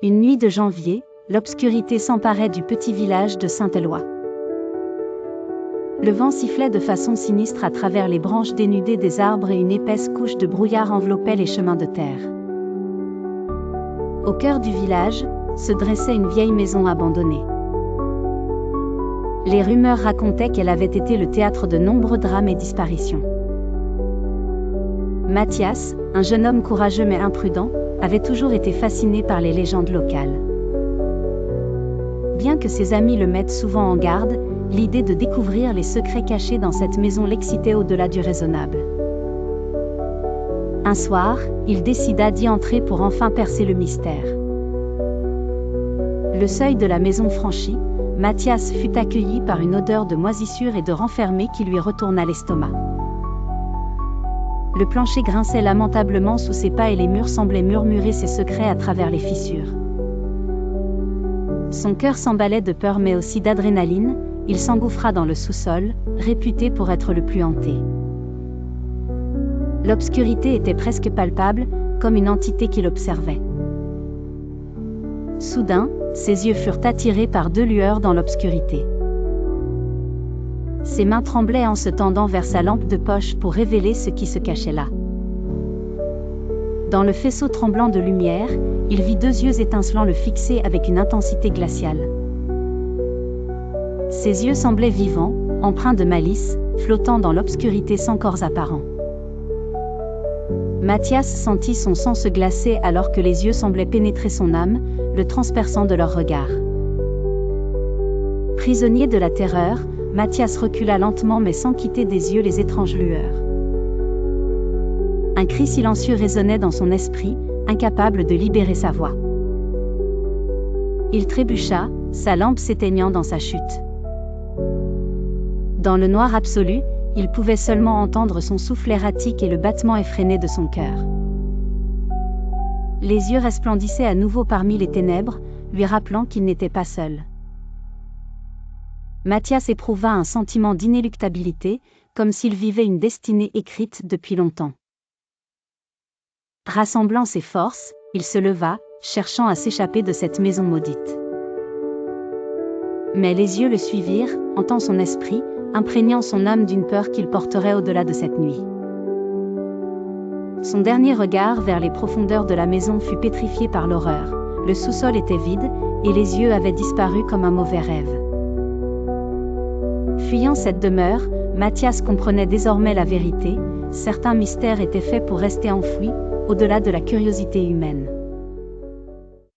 Une nuit de janvier, l'obscurité s'emparait du petit village de Saint-Éloi. Le vent sifflait de façon sinistre à travers les branches dénudées des arbres et une épaisse couche de brouillard enveloppait les chemins de terre. Au cœur du village, se dressait une vieille maison abandonnée. Les rumeurs racontaient qu'elle avait été le théâtre de nombreux drames et disparitions. Mathias, un jeune homme courageux mais imprudent, avait toujours été fasciné par les légendes locales. Bien que ses amis le mettent souvent en garde, l'idée de découvrir les secrets cachés dans cette maison l'excitait au-delà du raisonnable. Un soir, il décida d'y entrer pour enfin percer le mystère. Le seuil de la maison franchi, Mathias fut accueilli par une odeur de moisissure et de renfermé qui lui retourna l'estomac. Le plancher grinçait lamentablement sous ses pas et les murs semblaient murmurer ses secrets à travers les fissures. Son cœur s'emballait de peur mais aussi d'adrénaline, il s'engouffra dans le sous-sol, réputé pour être le plus hanté. L'obscurité était presque palpable, comme une entité qui l'observait. Soudain, ses yeux furent attirés par deux lueurs dans l'obscurité. Ses mains tremblaient en se tendant vers sa lampe de poche pour révéler ce qui se cachait là. Dans le faisceau tremblant de lumière, il vit deux yeux étincelants le fixer avec une intensité glaciale. Ses yeux semblaient vivants, empreints de malice, flottant dans l'obscurité sans corps apparent. Mathias sentit son sang se glacer alors que les yeux semblaient pénétrer son âme, le transperçant de leur regard. Prisonnier de la terreur, Mathias recula lentement mais sans quitter des yeux les étranges lueurs. Un cri silencieux résonnait dans son esprit, incapable de libérer sa voix. Il trébucha, sa lampe s'éteignant dans sa chute. Dans le noir absolu, il pouvait seulement entendre son souffle erratique et le battement effréné de son cœur. Les yeux resplendissaient à nouveau parmi les ténèbres, lui rappelant qu'il n'était pas seul. Mathias éprouva un sentiment d'inéluctabilité, comme s'il vivait une destinée écrite depuis longtemps. Rassemblant ses forces, il se leva, cherchant à s'échapper de cette maison maudite. Mais les yeux le suivirent, hantant son esprit, imprégnant son âme d'une peur qu'il porterait au-delà de cette nuit. Son dernier regard vers les profondeurs de la maison fut pétrifié par l'horreur. Le sous-sol était vide, et les yeux avaient disparu comme un mauvais rêve. Fuyant cette demeure, Mathias comprenait désormais la vérité, certains mystères étaient faits pour rester enfouis, au-delà de la curiosité humaine.